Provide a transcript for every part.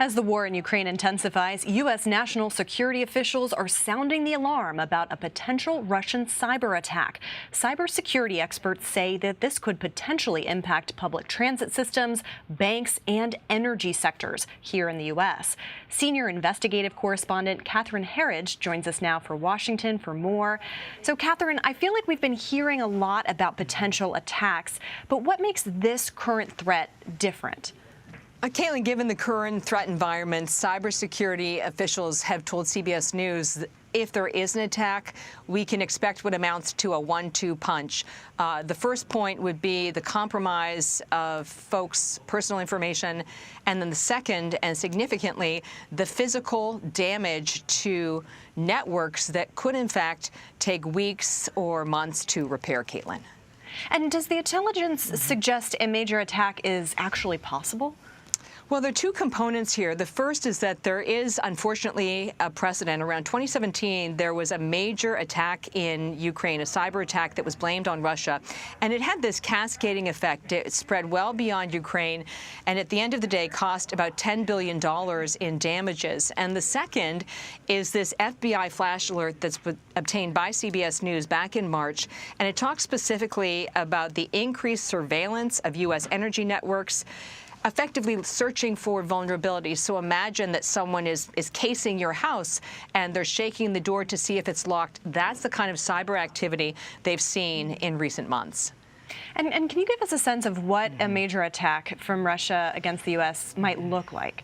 As the war in Ukraine intensifies, U.S. national security officials are sounding the alarm about a potential Russian cyber attack. Cybersecurity experts say that this could potentially impact public transit systems, banks, and energy sectors here in the U.S. Senior investigative correspondent Catherine Herridge joins us now for Washington for more. So, Catherine, I feel like we've been hearing a lot about potential attacks, but what makes this current threat different? Caitlin, given the current threat environment, cybersecurity officials have told CBS News that if there is an attack, we can expect what amounts to a 1-2 punch. The first point would be the compromise of folks' personal information, and then the second, and significantly, the physical damage to networks that could, in fact, take weeks or months to repair, Caitlin. And does the intelligence suggest a major attack is actually possible? Well, there are two components here. The first is that there is, unfortunately, a precedent. Around 2017, there was a major attack in Ukraine, a cyber attack that was blamed on Russia. And it had this cascading effect. It spread well beyond Ukraine, and at the end of the day, cost about $10 billion in damages. And the second is this FBI flash alert that's obtained by CBS News back in March. And it talks specifically about the increased surveillance of U.S. energy networks, effectively searching for vulnerabilities. So imagine that someone is casing your house and they're shaking the door to see if it's locked. That's the kind of cyber activity they've seen in recent months. And can you give us a sense of what a major attack from Russia against the U.S. might look like?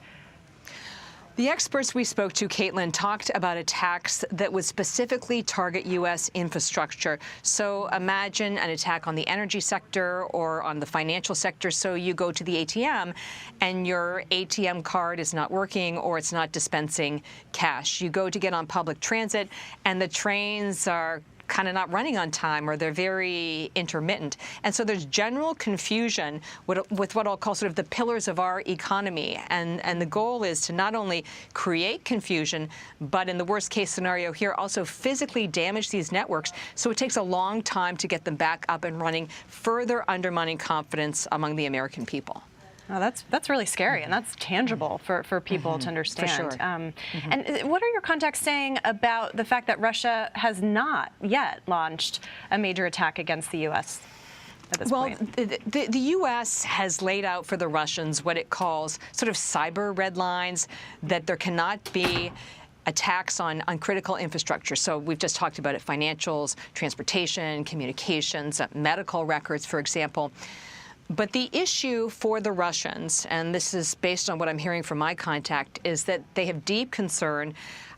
The experts we spoke to, Caitlin, talked about attacks that would specifically target U.S. infrastructure. So imagine an attack on the energy sector or on the financial sector. So you go to the ATM and your ATM card is not working or it's not dispensing cash. You go to get on public transit and the trains are kind of not running on time, or they're very intermittent. And so there's general confusion with what I'll call sort of the pillars of our economy. And the goal is to not only create confusion, but in the worst case scenario here, also physically damage these networks. So it takes a long time to get them back up and running, further undermining confidence among the American people. Oh, that's really scary, and that's tangible for people to understand. For sure. And what are your contacts saying about the fact that Russia has not yet launched a major attack against the U.S. at this point? The U.S. has laid out for the Russians what it calls sort of cyber red lines, that there cannot be attacks on critical infrastructure. So we've just talked about it: financials, transportation, communications, medical records, for example. But the issue for the Russians, and this is based on what I'm hearing from my contact, is that they have deep concern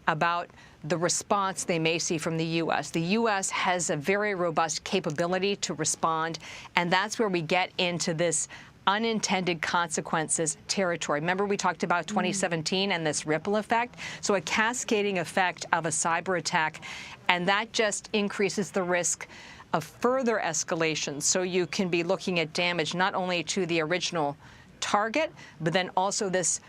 about the response they may see from the U.S. The U.S. has a very robust capability to respond, and that's where we get into this unintended consequences territory. Remember, we talked about 2017 and this ripple effect? So a cascading effect of a cyber attack, and that just increases the risk of further escalation. So you can be looking at damage not only to the original target, but then also this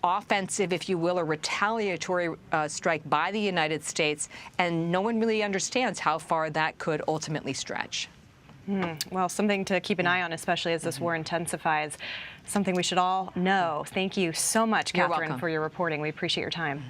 offensive, if you will, or retaliatory strike by the United States. And no one really understands how far that could ultimately stretch. Well, something to keep an eye on, especially as this war intensifies. Something we should all know. Thank you so much, Catherine, for your reporting. We appreciate your time.